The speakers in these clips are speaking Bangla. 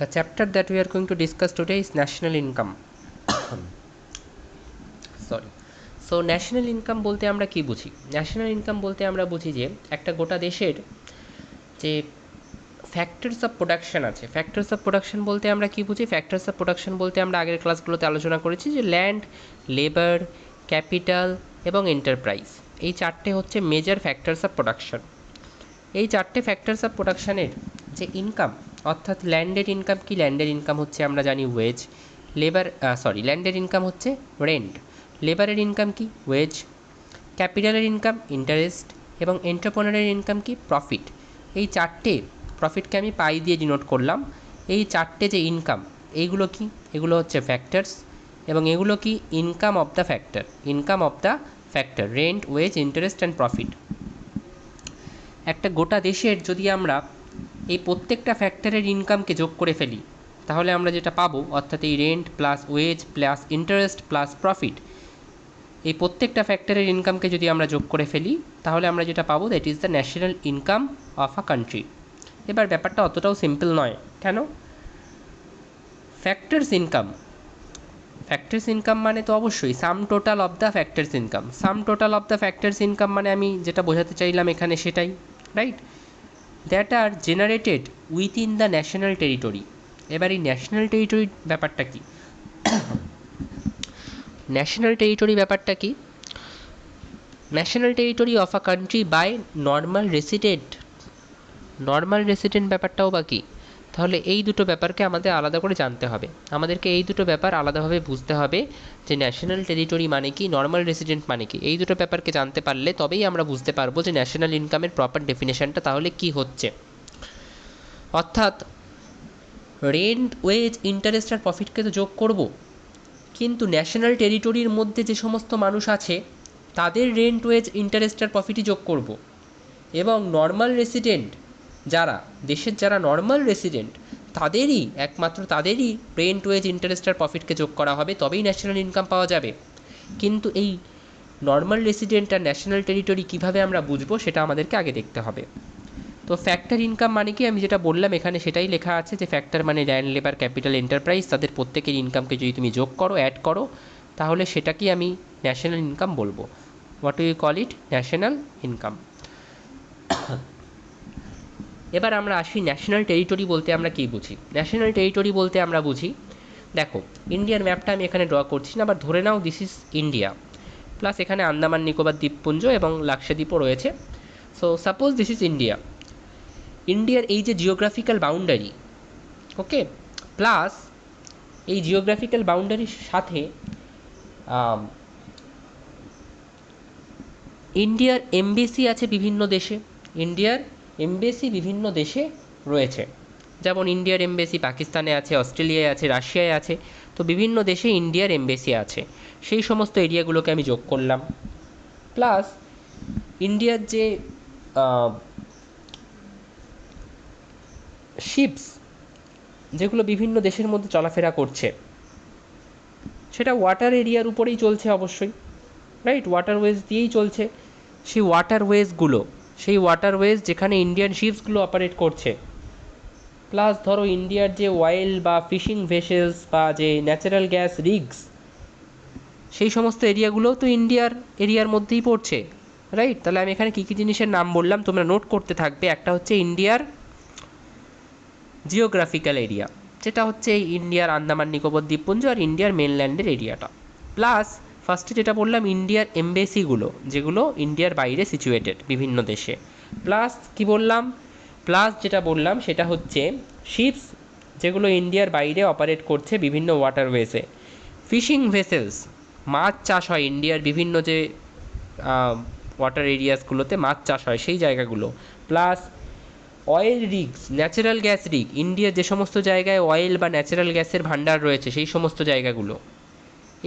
The chapter that we are going to discuss today is national income. Sorry. So national income বলতে আমরা কি বুঝি? ন্যাশনাল ইনকাম বলতে আমরা বুঝি যে একটা গোটা দেশের যে ফ্যাক্টরস অফ প্রোডাকশন আছে, ফ্যাক্টরস অফ প্রোডাকশন বলতে আমরা কি বুঝি? ফ্যাক্টরস অফ প্রোডাকশন বলতে আমরা আগের ক্লাসগুলোতে আলোচনা করেছি যে ল্যান্ড, লেবার, ক্যাপিটাল এবং এন্টারপ্রাইজ, এই চারটে হচ্ছে মেজর ফ্যাক্টরস অফ প্রোডাকশন। এই চারটে ফ্যাক্টরস অফ প্রোডাকশানের যে ইনকাম, অর্থাৎ ল্যান্ডের ইনকাম কি? ল্যান্ডের ইনকাম হচ্ছে আমরা জানি ওয়েজ। ল্যান্ডের ইনকাম হচ্ছে রেন্ট। লেবারের ইনকাম কি? ওয়েজ। ক্যাপিটালের ইনকাম ইন্টারেস্ট এবং এন্টারপ্রেনারের ইনকাম কি? প্রফিট। এই চারটে, প্রফিটকে আমি পাই দিয়ে ডিনোট করলাম। এই চারটে যে ইনকাম, এইগুলো কি? এগুলো হচ্ছে ফ্যাক্টরস এবং এগুলো কি? Income of the factor. Income of the factor, rent, wage, interest and profit. একটা গোটা দেশের যদি আমরা এই প্রত্যেকটা ফ্যাক্টরের ইনকামকে যোগ করে ফেলি, তাহলে আমরা যেটা পাবো, অর্থাৎ এই rent plus wage plus interest plus profit, এই প্রত্যেকটা ফ্যাক্টরের ইনকামকে যদি আমরা যোগ করে ফেলি, তাহলে আমরা যেটা পাবো, that is the national income of a country. এবার ব্যাপারটা অতটাও সিম্পল নয়। কেন? ফ্যাক্টরস ইনকাম মানে তো অবশ্যই sum total of the factors income. Sum total of the factors income মানে আমি যেটা বোঝাতে চাইলাম এখানে সেটাই, right? That are generated within the national territory. এবার এই ন্যাশনাল টেরিটরি ব্যাপারটা কি? ন্যাশনাল টেরিটরি ব্যাপারটা কি? National territory of a country by normal resident ব্যাপারটাও বা কি? তাহলে এই দুটো ব্যাপারকে আমাদের আলাদা করে জানতে হবে। আমাদেরকে এই দুটো ব্যাপার আলাদাভাবে বুঝতে হবে যে ন্যাশনাল টেরিটরি মানে কি, নর্মাল রেসিডেন্ট মানে কি। এই দুটো ব্যাপারকে জানতে পারলে তবেই আমরা বুঝতে পারবো যে ন্যাশনাল ইনকামের প্রপার ডেফিনেশনটা তাহলে কি হচ্ছে। অর্থাৎ রেন্ট, ওয়েজ, ইন্টারেস্ট আর প্রফিটকে তো যোগ করব, কিন্তু ন্যাশনাল টেরিটরির মধ্যে যে সমস্ত মানুষ আছে তাদের রেন্ট, ওয়েজ, ইন্টারেস্ট আর প্রফিটই যোগ করব। এবং নর্মাল রেসিডেন্ট যারা, দেশের যারা নর্মাল রেসিডেন্ট, একমাত্র তাদেরই রেন্ট, ওয়েজ, ইন্টারেস্ট আর প্রফিটকে যোগ করা হবে, তবেই ন্যাশনাল ইনকাম পাওয়া যাবে। কিন্তু এই নর্মাল রেসিডেন্ট আর ন্যাশনাল টেরিটরি কীভাবে আমরা বুঝবো সেটা আমাদেরকে আগে দেখতে হবে। তো ফ্যাক্টর ইনকাম মানে কি? আমি যেটা বললাম এখানে সেটাই লেখা আছে যে ফ্যাক্টর মানে ল্যান্ড, লেবার, ক্যাপিটাল, এন্টারপ্রাইজ, তাদের প্রত্যেকের ইনকামকে যদি তুমি যোগ করো, অ্যাড করো, তাহলে সেটাকেই আমি ন্যাশনাল ইনকাম বলবো। What do you call it? National income. এবার আমরা আসি ন্যাশনাল টেরিটরি বলতে আমরা কী বুঝি। ন্যাশনাল টেরিটরি বলতে আমরা বুঝি, দেখো ইন্ডিয়ার ম্যাপটা আমি এখানে ড্র করছি না, আবার ধরে নাও দিস ইজ ইন্ডিয়া, প্লাস এখানে আন্দামান নিকোবর দ্বীপপুঞ্জ এবং লাক্ষাদ্বীপও রয়েছে। So suppose this is India. ইন্ডিয়ার এই যে জিওগ্রাফিক্যাল বাউন্ডারি, ওকে, প্লাস এই জিওগ্রাফিক্যাল বাউন্ডারির সাথে ইন্ডিয়ার এমবেসি আছে বিভিন্ন দেশে। ইন্ডিয়ার এমবেসি বিভিন্ন দেশে রয়েছে, যেমন ইন্ডিয়ার এমবেসি পাকিস্তানে আছে, অস্ট্রেলিয়ায় আছে, রাশিয়ায় আছে। তো বিভিন্ন দেশে ইন্ডিয়ার এমবেসি আছে, সেই সমস্ত এরিয়াগুলোকে আমি যোগ করলাম। প্লাস ইন্ডিয়ার যে শিপস যেগুলো বিভিন্ন দেশের মধ্যে চলাফেরা করছে, সেটা ওয়াটার এরিয়ার উপরেই চলছে অবশ্যই, রাইট? ওয়াটারওয়েজ দিয়েই চলছে। সেই ওয়াটারওয়েজ যেখানে ইন্ডিয়ান শিপসগুলো অপারেট করছে, প্লাস ধরো ইন্ডিয়ার যে অয়েল বা ফিশিং ভেসেলস বা যে ন্যাচারাল গ্যাস রিগস, সেই সমস্ত এরিয়াগুলোও তো ইন্ডিয়ার এরিয়ার মধ্যেই পড়ছে, রাইট? তাহলে আমি এখানে কী কী জিনিসের নাম বললাম তোমরা নোট করতে থাকবে। একটা হচ্ছে ইন্ডিয়ার জিওগ্রাফিক্যাল এরিয়া, যেটা হচ্ছে এই ইন্ডিয়ার আন্দামান নিকোবর দ্বীপপুঞ্জ আর ইন্ডিয়ার মেনল্যান্ডের এরিয়াটা। প্লাস ফার্স্টে যেটা বললাম ইন্ডিয়ার এমবেসিগুলো, যেগুলো ইন্ডিয়ার বাইরে সিচুয়েটেড বিভিন্ন দেশে। প্লাস কি বললাম? প্লাস যেটা বললাম সেটা হচ্ছে শিপস, যেগুলো ইন্ডিয়ার বাইরে অপারেট করছে বিভিন্ন ওয়াটারওয়েজে। ফিশিং ভেসেলস, মাছ চাষ হয় ইন্ডিয়ার বিভিন্ন যে ওয়াটার এরিয়াসগুলোতে মাছ চাষ হয় সেই জায়গাগুলো। Plus oil rigs, natural gas rig, ইন্ডিয়ার যে সমস্ত জায়গায় অয়েল বা ন্যাচারাল গ্যাসের ভান্ডার রয়েছে সেই সমস্ত জায়গাগুলো।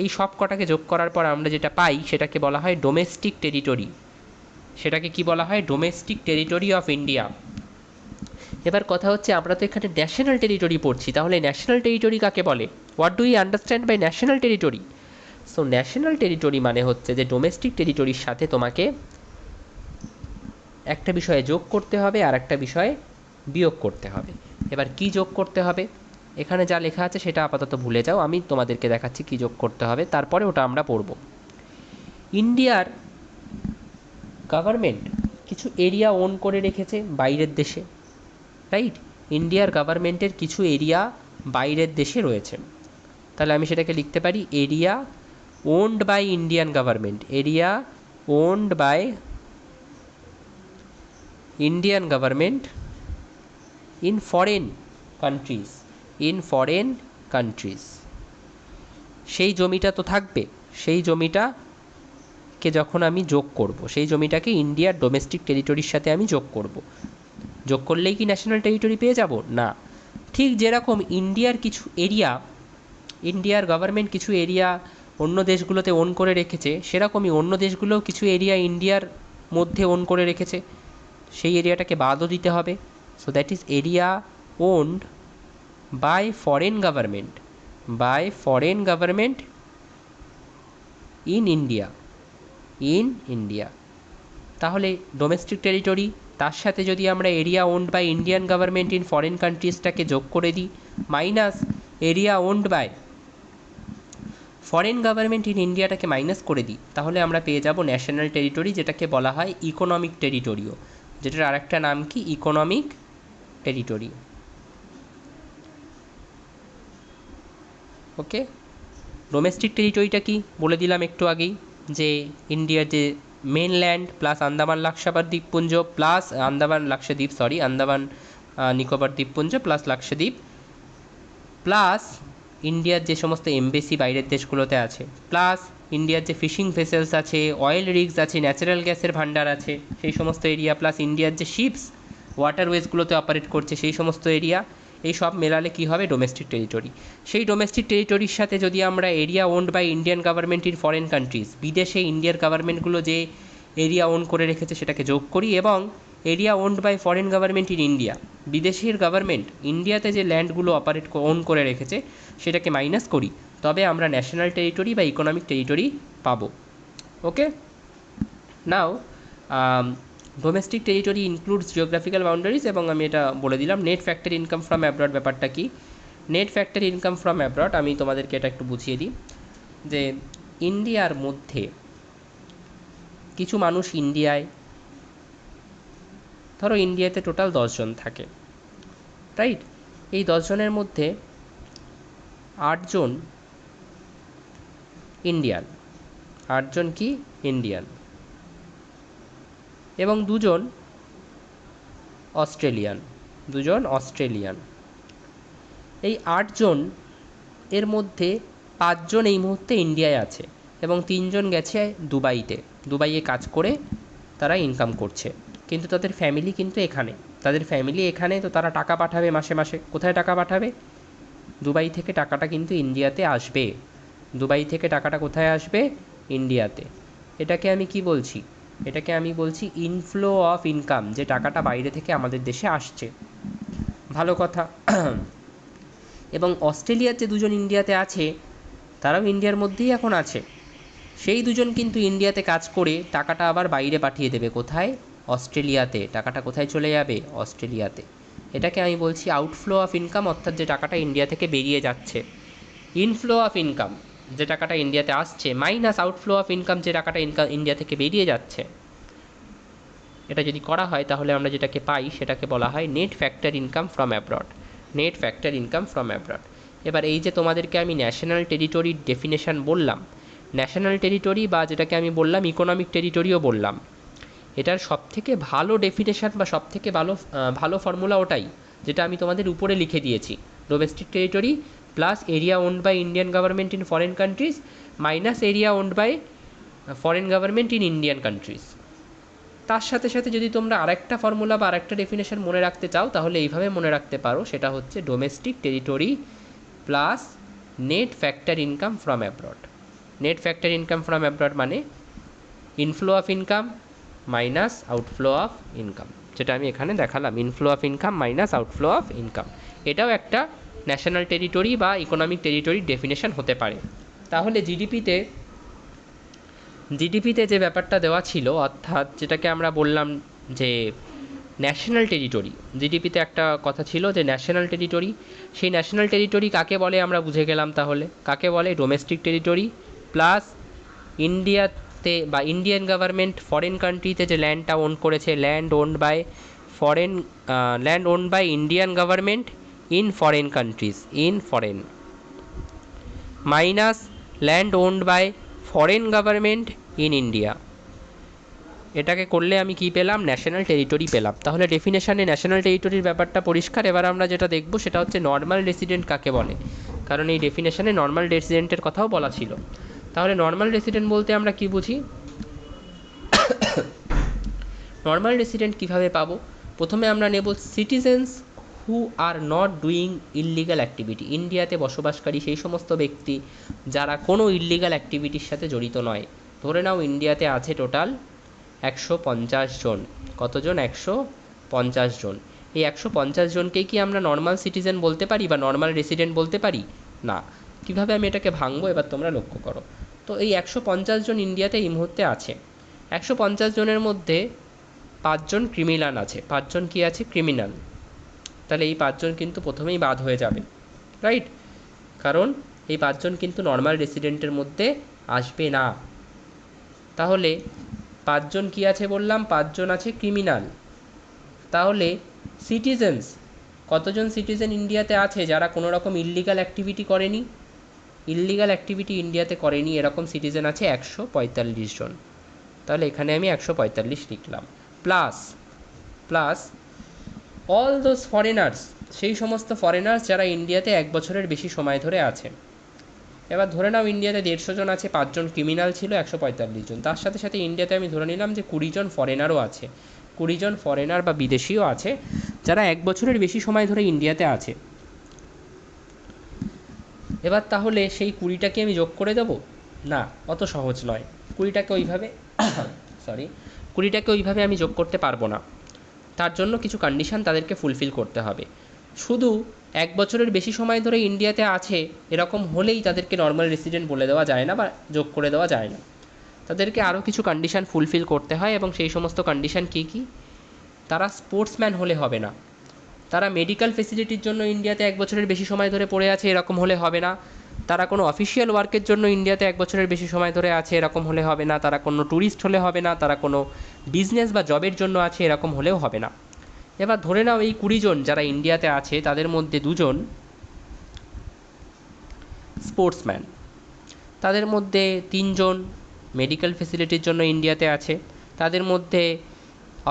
এই সব কটাকে যোগ করার পর আমরা যেটা পাই সেটাকে বলা হয় ডোমেস্টিক টেরিটরি। সেটাকে কি বলা হয়? Domestic territory of India. এবার কথা হচ্ছে আমরা তো এখানে ন্যাশনাল টেরিটরি পড়ছি, তাহলে ন্যাশনাল টেরিটরি কাকে বলে? What do you understand by national territory? So national territory মানে হচ্ছে যে ডোমেস্টিক টেরিটরির সাথে তোমাকে একটা বিষয়ে যোগ করতে হবে আর একটা বিষয়ে বিয়োগ করতে হবে। এবার কি যোগ করতে হবে? এখানে যা লেখা আছে সেটা আপাতত ভুলে যাও, আমি তোমাদেরকে দেখাচ্ছি কী যোগ করতে হবে, তারপরে ওটা আমরা পড়ব। ইন্ডিয়ার গভর্নমেন্ট কিছু এরিয়া ওন করে রেখেছে বাইরের দেশে, রাইট? ইন্ডিয়ার গভর্নমেন্টের কিছু এরিয়া বাইরের দেশে রয়েছে, তাহলে আমি সেটাকে লিখতে পারি area owned by Indian government, area owned by Indian government in foreign countries, in foreign countries. সেই জমিটা তো থাকবে, সেই জমিটাকে যখন আমি যোগ করব, সেই জমিটাকে ইন্ডিয়ার ডোমেস্টিক টেরিটরির সাথে আমি যোগ করব। যোগ করলেই কি ন্যাশনাল টেরিটরি পেয়ে যাব? না। ঠিক যেরকম ইন্ডিয়ার কিছু এরিয়া, ইন্ডিয়ার গভর্নমেন্ট কিছু এরিয়া অন্য দেশগুলোতে ওন করে রেখেছে, সেরকমই অন্য দেশগুলোও কিছু এরিয়া ইন্ডিয়ার মধ্যে ওন করে রেখেছে, সেই এরিয়াটাকে বাদও দিতে হবে। So that is area owned by foreign government, by foreign government in India, in India. তাহলে ডোমেস্টিক টেরিটরি, তার সাথে যদি আমরা area owned by Indian government in foreign কান্ট্রিজটাকে যোগ করে দিই, minus area owned by foreign government in ইন্ডিয়াটাকে মাইনাস করে দিই, তাহলে আমরা পেয়ে যাব ন্যাশনাল টেরিটরি, যেটাকে বলা হয় ইকোনমিক টেরিটরিও, যেটার আরেকটা নাম কি ইকোনমিক টেরিটরি। ওকে, ডোমেস্টিক টেরিটরিটা কি বলে দিলাম একটু আগেই, যে ইন্ডিয়ার যে মেনল্যান্ড প্লাস আন্দামান লাক্ষাদ্বীপ দ্বীপপুঞ্জ প্লাস আন্দামান লাক্ষাদ্বীপ, সরি আন্দামান নিকোবর দ্বীপপুঞ্জ প্লাস লাক্ষাদ্বীপ, প্লাস ইন্ডিয়ার যে সমস্ত এমবেসি বাইরের দেশগুলোতে আছে, প্লাস ইন্ডিয়ার যে ফিশিং ভেসেলস আছে, অয়েল রিগস আছে, ন্যাচারাল গ্যাসের ভান্ডার আছে, সেই সমস্ত এরিয়া, প্লাস ইন্ডিয়ার যে শিপস ওয়াটারওয়েজগুলোতে অপারেট করছে সেই সমস্ত এরিয়া, এই সব মেলালে কী হবে? Domestic territory. সেই ডোমেস্টিক টেরিটরির সাথে যদি আমরা area owned by Indian government in foreign countries, বিদেশে ইন্ডিয়ার গভর্নমেন্টগুলো যে এরিয়া ওন করে রেখেছে সেটাকে যোগ করি, এবং area owned by foreign government in India, বিদেশের গভর্নমেন্ট ইন্ডিয়াতে যে ল্যান্ডগুলো ওন করে রেখেছে সেটাকে মাইনাস করি, তবে আমরা ন্যাশনাল টেরিটরি বা ইকোনমিক টেরিটরি পাবো। Okay, now domestic territory includes geographical boundaries, এবং আমি এটা বলে দিলাম। Net factory income from abroad ব্যাপারটা কি? Net factory income from abroad আমি তোমাদেরকে এটা একটু বুঝিয়ে দিই, যে ইন্ডিয়ার মধ্যে কিছু মানুষ ইন্ডিয়ায়, ধরো ইন্ডিয়াতে টোটাল 10 জন থাকে, রাইট? এই 10 জনের মধ্যে 8 জন ইন্ডিয়ান, 8 জন কি ইন্ডিয়ান, এবং 2 জন অস্ট্রেলিয়ান, 2 জন অস্ট্রেলিয়ান। এই 8 জন এর মধ্যে 5 জন এই মুহূর্তে ইন্ডিয়ায় আছে, এবং 3 জন গেছে দুবাইতে, দুবাইয়ে কাজ করে তারা ইনকাম করছে, কিন্তু তাদের ফ্যামিলি কিন্তু এখানে, তাদের ফ্যামিলি এখানে, তো তারা টাকা পাঠাবে মাসে মাসে, কোথায় টাকা পাঠাবে? দুবাই থেকে টাকাটা কিন্তু ইন্ডিয়াতে আসবে, দুবাই থেকে টাকাটা কোথায় আসবে? ইন্ডিয়াতে। এটাকে আমি কি বলছি? এটাকে আমি বলছি ইনফ্লো অফ ইনকাম, যে টাকাটা বাইরে থেকে আমাদের দেশে আসছে। ভালো কথা। এবং অস্ট্রেলিয়ার যে 2 জন ইন্ডিয়াতে আছে, তারাও ইন্ডিয়ার মধ্যেই এখন আছে, সেই 2 জন কিন্তু ইন্ডিয়াতে কাজ করে টাকাটা আবার বাইরে পাঠিয়ে দেবে, কোথায়? অস্ট্রেলিয়াতে। টাকাটা কোথায় চলে যাবে? অস্ট্রেলিয়াতে। এটাকে আমি বলছি আউটফ্লো অফ ইনকাম, অর্থাৎ যে টাকাটা ইন্ডিয়া থেকে বেরিয়ে যাচ্ছে। ইনফ্লো অফ ইনকাম, যে টাকাটা ইন্ডিয়াতে আসছে, মাইনাস আউটফ্লো অফ ইনকাম, যে টাকাটা ইন্ডিয়া থেকে বেরিয়ে যাচ্ছে। এটা যদি করা হয় তাহলে আমরা যেটাকে পাই সেটাকে বলা হয় net factor income from abroad, net factor income from abroad. এবার এই যে তোমাদেরকে আমি ন্যাশনাল টেরিটরির ডেফিনেশান বললাম, ন্যাশনাল টেরিটরি বা যেটাকে আমি বললাম ইকোনমিক টেরিটরিও বললাম, এটার সবথেকে ভালো ডেফিনেশান বা সবথেকে ভালো ফর্মুলা ওটাই, যেটা আমি তোমাদের উপরে লিখে দিয়েছি। Domestic territory plus area owned by Indian government in foreign countries minus area owned by foreign government in Indian countries. তার সাথে সাথে যদি তোমরা আরেকটা ফর্মুলা বা আরেকটা ডেফিনেশন মনে রাখতে চাও, তাহলে এইভাবে মনে রাখতে পারো, সেটা হচ্ছে domestic territory plus net factor income from abroad. Net factor income from abroad মানে inflow of income minus outflow of income, যেটা আমি এখানে দেখালাম, inflow of income minus outflow of income. এটাও একটা ন্যাশনাল টেরিটরি বা ইকোনমিক টেরিটরির ডেফিনেশন হতে পারে। তাহলে জিডিপিতে যে ব্যাপারটা দেওয়া ছিল, অর্থাৎ যেটাকে আমরা বললাম যে ন্যাশনাল টেরিটরি, জিডিপিতে একটা কথা ছিল যে ন্যাশনাল টেরিটরি, সেই ন্যাশনাল টেরিটরি কাকে বলে আমরা বুঝে গেলাম। তাহলে কাকে বলে? ডোমেস্টিক টেরিটরি প্লাস ইন্ডিয়াতে বা ইন্ডিয়ান গভর্নমেন্ট ফরেন কান্ট্রিতে যে ল্যান্ডটা ওন করেছে, foreign land own by Indian government in foreign countries, in foreign, minus land owned by foreign government in India. এটাকে করলে আমি কি পেলাম? ন্যাশনাল টেরিটরি পেলাম। তাহলে ডেফিনেশানে ন্যাশনাল টেরিটরির ব্যাপারটা পরিষ্কার। এবার আমরা যেটা দেখব সেটা হচ্ছে নর্মাল রেসিডেন্ট কাকে বলে, কারণ এই ডেফিনেশানে নর্মাল রেসিডেন্টের কথাও বলা ছিল। তাহলে নর্মাল রেসিডেন্ট বলতে আমরা কি বুঝি? নর্মাল রেসিডেন্ট কীভাবে পাবো? প্রথমে আমরা নেব citizens who are not doing illegal activity. ইন্ডিয়াতে বসবাসকারী সেই সমস্ত ব্যক্তি যারা কোনো ইললিগাল অ্যাক্টিভিটির সাথে জড়িত নয়। ধরে নাও ইন্ডিয়াতে আছে টোটাল 150 জন। কতজন? 150 জন। এই 150 জনকেই কি আমরা নর্মাল সিটিজেন বলতে পারি বা নর্মাল রেসিডেন্ট বলতে পারি? না। কীভাবে আমি এটাকে ভাঙবো এবার তোমরা লক্ষ্য করো। তো এই 150 জন ইন্ডিয়াতে এই মুহূর্তে আছে। 150 জনের মধ্যে 5 জন ক্রিমিনাল আছে। 5 জন কি আছে? ক্রিমিনাল। তাহলে এই 5 জন কিন্তু প্রথমেই বাদ হয়ে যাবে, রাইট? কারণ এই 5 জন কিন্তু নর্মাল রেসিডেন্টের মধ্যে আসবে না। তাহলে 5 জন কি আছে বললাম? 5 জন আছে ক্রিমিনাল। তাহলে সিটিজেন্স, কতজন সিটিজেন ইন্ডিয়াতে আছে যারা কোনো রকম ইললিগাল অ্যাক্টিভিটি করেনি? ইললিগাল অ্যাক্টিভিটি ইন্ডিয়াতে করেনি এরকম সিটিজেন আছে 145 জন। তাহলে এখানে আমি 145 লিখলাম। প্লাস অল দোজ ফরেনার্স, সেই সমস্ত ফরেনার্স যারা ইন্ডিয়াতে 1 বছরের বেশি সময় ধরে আছে। এবার ধরে নাও ইন্ডিয়াতে 150 জন আছে, 5 জন ক্রিমিনাল ছিল, 145 জন। তার সাথে সাথে ইন্ডিয়াতে আমি ধরে নিলাম যে 20 জন ফরেনারও আছে। 20 জন ফরেনার বা বিদেশিও আছে যারা 1 বছরের বেশি সময় ধরে ইন্ডিয়াতে আছে। এবার তাহলে সেই 20টাকে আমি যোগ করে দেব? না, অত সহজ নয়। 20টাকে ওইভাবে আমি যোগ করতে পারবো না। তার জন্য কিছু কন্ডিশন তাদেরকে ফুলফিল করতে হবে। শুধু 1 বছরের বেশি সময় ধরে ইন্ডিয়াতে আছে এরকম হলেই তাদেরকে নর্মাল রেসিডেন্ট বলে দেওয়া যায় না বা যোগ করে দেওয়া যায় না। তাদেরকে আরও কিছু কন্ডিশন ফুলফিল করতে হয়, এবং সেই সমস্ত কন্ডিশন কী কী? তারা স্পোর্টসম্যান হলে হবে না, তারা মেডিকেল ফেসিলিটির জন্য ইন্ডিয়াতে 1 বছরের বেশি সময় ধরে পড়ে আছে এরকম হলে হবে না, তারা কোনো অফিসিয়াল ওয়ার্কের জন্য ইন্ডিয়াতে 1 বছরের বেশি সময় ধরে আছে এরকম হলে হবে না, তারা কোনো ট্যুরিস্ট হলে হবে না, তারা কোনো বিজনেস বা জবের জন্য আছে এরকম হলেও হবে না। এবার ধরে নাও এই 20 জন যারা ইন্ডিয়াতে আছে তাদের মধ্যে 2 জন স্পোর্টসম্যান, তাদের মধ্যে 3 জন মেডিকেল ফেসিলিটির জন্য ইন্ডিয়াতে আছে, তাদের মধ্যে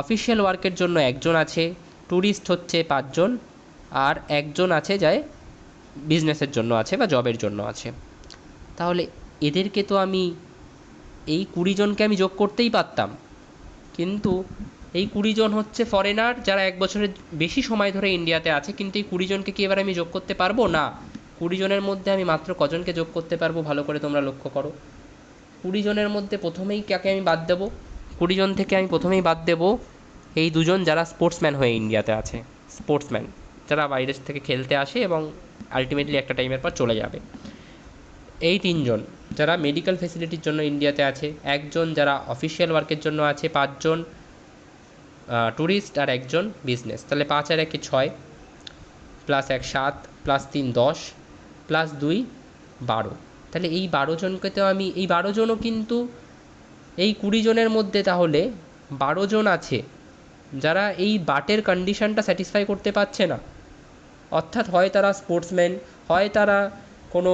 অফিসিয়াল ওয়ার্কের জন্য 1 জন আছে, ট্যুরিস্ট হচ্ছে 5 জন, আর 1 জন আছে যায় বিজনেসের জন্য আছে বা জবের জন্য আছে। তাহলে এদেরকে তো আমি এই 20 জনকে আমি যোগ করতেই পারতাম, কিন্তু এই 20 জন হচ্ছে ফরেনার যারা 1 বছরের বেশি সময় ধরে ইন্ডিয়াতে আছে, কিন্তু এই 20 জনকে কি এবার আমি যোগ করতে পারবো? না। 20 জনের মধ্যে আমি মাত্র কজনকে যোগ করতে পারবো ভালো করে তোমরা লক্ষ্য করো। 20 জনের মধ্যে প্রথমেই কাকে আমি বাদ দেবো? 20 জন থেকে আমি প্রথমেই বাদ দেবো এই 2 জন যারা স্পোর্টসম্যান হয়ে ইন্ডিয়াতে আছে, স্পোর্টসম্যান যারা বাইরে থেকে খেলতে আসে এবং আলটিমেটলি একটা টাইমের পর চলে যাবে। এই 3 জন যারা মেডিকেল ফেসিলিটির জন্য ইন্ডিয়াতে আছে, 1 জন যারা অফিসিয়াল ওয়ার্কের জন্য আছে, 5 জন ট্যুরিস্ট আর 1 জন বিজনেস। তাহলে 5 আর 1 6, প্লাস 1 7, প্লাস 3 10, প্লাস 2 12। তাহলে এই 12 জনকে তো আমি, এই 12 জনও কিন্তু এই 20 জনের মধ্যে তাহলে 12 জন আছে যারা এই বাটের কন্ডিশনটা স্যাটিসফাই করতে পারছে না। অর্থাৎ হয় তারা স্পোর্টসম্যান, হয় তারা কোনো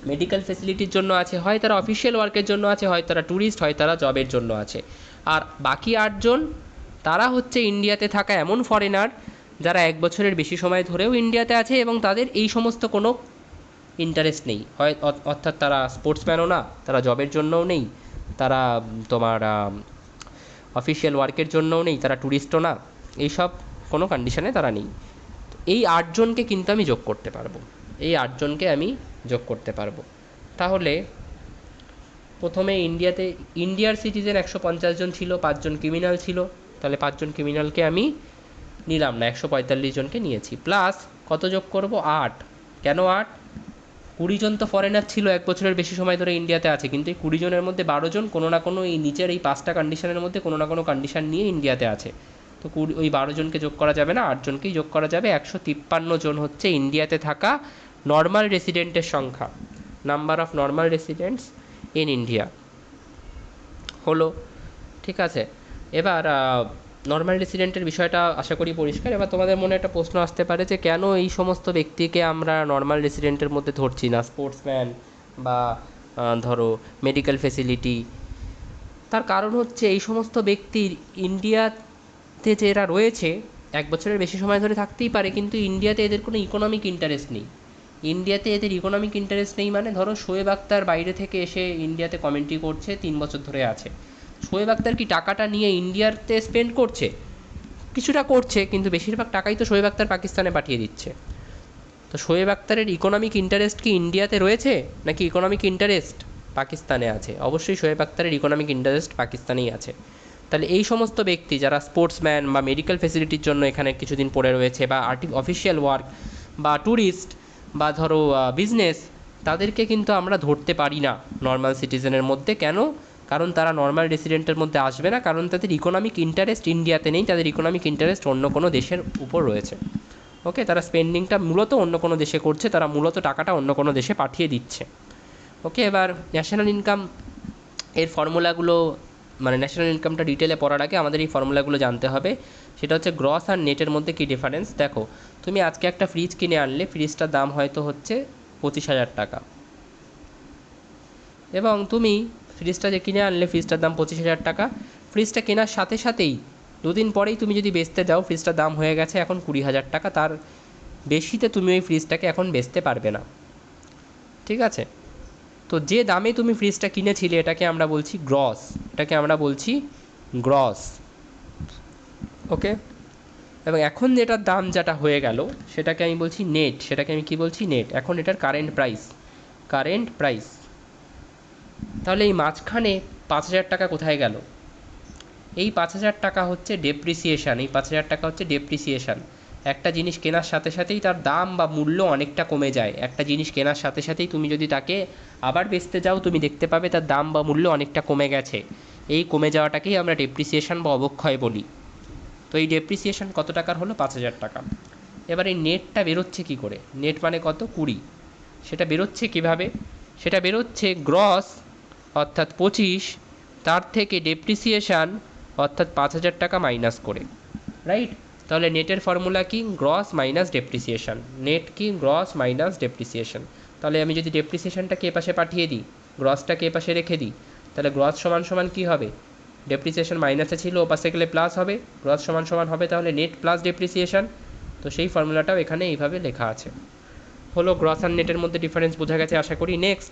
মেডিকেল ফেসিলিটির জন্য আছে, হয় তারা অফিসিয়াল ওয়ার্কের জন্য আছে, হয় তারা ট্যুরিস্ট, হয় তারা জবের জন্য আছে। আর বাকি 8 জন তারা হচ্ছে ইন্ডিয়াতে থাকা এমন ফরেনার যারা 1 বছরের বেশি সময় ধরেও ইন্ডিয়াতে আছে এবং তাদের এই সমস্ত কোনো ইন্টারেস্ট নেই, হয় অর্থাৎ তারা স্পোর্টসম্যানও না, তারা জবের জন্যও নেই, তারা তোমার অফিসিয়াল ওয়ার্কের জন্যও নেই, তারা ট্যুরিস্টও না, এইসব কোনো কন্ডিশনে তারা নেই। এই 8 জনকে কিন্তু আমি যোগ করতে পারবো, এই 8 জনকে আমি যোগ করতে পারবো। তাহলে প্রথমে ইন্ডিয়ার সিটিজেন 150 জন ছিল, 5 জন ক্রিমিনাল ছিল, তাহলে 5 জন ক্রিমিনালকে আমি নিলাম না, 145 জনকে নিয়েছি। প্লাস কত যোগ করব? 8। কেন 8? 20 জন তো ফরেনার ছিল 1 বছরের বেশি সময় ধরে ইন্ডিয়াতে আছে, কিন্তু এই 20 জনের মধ্যে 12 জন কোনো না কোনো এই নিচের এই 5টা কন্ডিশনের মধ্যে কোনো না কোনো কন্ডিশন নিয়ে ইন্ডিয়াতে আছে। তো ওই 12 জনকে যোগ করা যাবে না, 8 জনকেই যোগ করা যাবে। 153 জন হচ্ছে ইন্ডিয়াতে থাকা নর্মাল রেসিডেন্টের সংখ্যা, number of normal residents in India হলো। ঠিক আছে, এবার নর্মাল রেসিডেন্টের বিষয়টা আশা করি পরিষ্কার। এবার তোমাদের মনে একটা প্রশ্ন আসতে পারে যে কেন এই সমস্ত ব্যক্তিকে আমরা নর্মাল রেসিডেন্টের মধ্যে ধরছি না, স্পোর্টসম্যান বা ধরো মেডিকেল ফেসিলিটি। তার কারণ হচ্ছে এই সমস্ত ব্যক্তির ইন্ডিয়াতে যারা রয়েছে 1 বছরের বেশি সময় ধরে থাকতেই পারে, কিন্তু ইন্ডিয়াতে এদের কোনো ইকোনমিক ইন্টারেস্ট নেই। ইন্ডিয়াতে এদের ইকোনমিক ইন্টারেস্ট নেই মানে ধরো শোয়েব আক্তার বাইরে থেকে এসে ইন্ডিয়াতে কমেন্ট্রি করছে, 3 বছর ধরে আছে। শোয়েব আক্তার কি টাকাটা নিয়ে ইন্ডিয়াতে স্পেন্ড করছে? কিছুটা করছে, কিন্তু বেশিরভাগ টাকাই তো শোয়েব আক্তার পাকিস্তানে পাঠিয়ে দিচ্ছে। তো শোয়েব আক্তারের ইকোনমিক ইন্টারেস্ট কি ইন্ডিয়াতে রয়েছে, নাকি ইকোনমিক ইন্টারেস্ট পাকিস্তানে আছে? অবশ্যই শোয়েব আক্তারের ইকোনমিক ইন্টারেস্ট পাকিস্তানেই আছে। তাহলে এই সমস্ত ব্যক্তি যারা স্পোর্টসম্যান বা মেডিকেল ফেসিলিটির জন্য এখানে কিছুদিন পড়ে রয়েছে, বা অফিসিয়াল ওয়ার্ক বা ট্যুরিস্ট বা ধরো বিজনেস, তাদেরকে কিন্তু আমরা ধরতে পারি না নর্মাল সিটিজেনের মধ্যে। কেন? কারণ তারা নর্মাল রেসিডেন্টের মধ্যে আসবে না, কারণ তাদের ইকোনমিক ইন্টারেস্ট ইন্ডিয়াতে নেই, তাদের ইকোনমিক ইন্টারেস্ট অন্য কোনো দেশের উপর রয়েছে। ওকে, তারা স্পেন্ডিংটা মূলত অন্য কোনো দেশে করছে, তারা মূলত টাকাটা অন্য কোনো দেশে পাঠিয়ে দিচ্ছে। ওকে, এবার ন্যাশনাল ইনকাম এর ফর্মুলাগুলো, মানে ন্যাশনাল ইনকামটা ডিটেলে পড়ার আগে আমাদের এই ফর্মুলাগুলো জানতে হবে। সেটা হচ্ছে গ্রস আর নেটের মধ্যে কী ডিফারেন্স। দেখো, তুমি আজকে একটা ফ্রিজ কিনে আনলে, ফ্রিজটার দাম হয়তো হচ্ছে 25,000 টাকা, এবং তুমি ফ্রিজটা যে কিনে আনলে ফ্রিজটার দাম 25,000 টাকা। ফ্রিজটা কেনার সাথে সাথেই 2 দিন পরেই তুমি যদি বেচতে যাও, ফ্রিজটার দাম হয়ে গেছে এখন 20,000 টাকা। তার বেশিতে তুমি ওই ফ্রিজটাকে এখন বেচতে পারবে না। ঠিক আছে, তো যে দামে তুমি ফ্রিজটা কিনেছিলে এটাকে আমরা বলছি গ্রস, এটাকে আমরা বলছি গ্রস। ওকে, এবং এখন যেটার দাম যেটা হয়ে গেল সেটাকে আমি বলছি নেট, সেটাকে আমি কি বলছি? নেট। এখন এটার কারেন্ট প্রাইস, কারেন্ট প্রাইস। তাহলে এই মাঝখানে 5,000 টাকা কোথায় গেল? এই 5,000 টাকা হচ্ছে ডেপ্রিসিয়েশান, এই 5,000 টাকা হচ্ছে ডেপ্রিসিয়েশান। একটা জিনিস কেনার সাথে সাথেই তার দাম বা মূল্য অনেকটা কমে যায়। একটা জিনিস কেনার সাথে সাথেই তুমি যদি তাকে আবার বেচতে যাও, তুমি দেখতে পাবে তার দাম বা মূল্য অনেকটা কমে গেছে। এই কমে যাওয়াটাকেই আমরা ডেপ্রিসিয়েশান বা অবক্ষয় বলি। তো এই ডেপ্রিসিয়েশান কত টাকার হলো? 5,000 টাকা। এবার এই নেটটা বেরোচ্ছে কী করে? নেট মানে কত? 20। সেটা বেরোচ্ছে কিভাবে? সেটা বেরোচ্ছে গ্রস অর্থাৎ 25, তার থেকে ডেপ্রিসিয়েশান অর্থাৎ 5,000 টাকা মাইনাস করে। রাইট? তাহলে নেটের ফর্মুলা কি? Gross minus depreciation. নেট কি? Gross minus depreciation. তাহলে আমি যদি ডেপ্রিসিয়েশানটাকে এপাশে পাঠিয়ে দিই, গ্রসটাকে এপাশে রেখে দিই, তাহলে গ্রস সমান সমান কী হবে? ডেপ্রিসিয়েশান মাইনাসে ছিল, ওপাশে গেলে প্লাস হবে, গ্রস সমান সমান হবে তাহলে নেট প্লাস ডেপ্রিসিয়েশান। তো সেই ফর্মুলাটাও এখানে এইভাবে লেখা আছে। হলো গ্রস আর নেটের মধ্যে ডিফারেন্স বোঝা গেছে আশা করি। নেক্সট,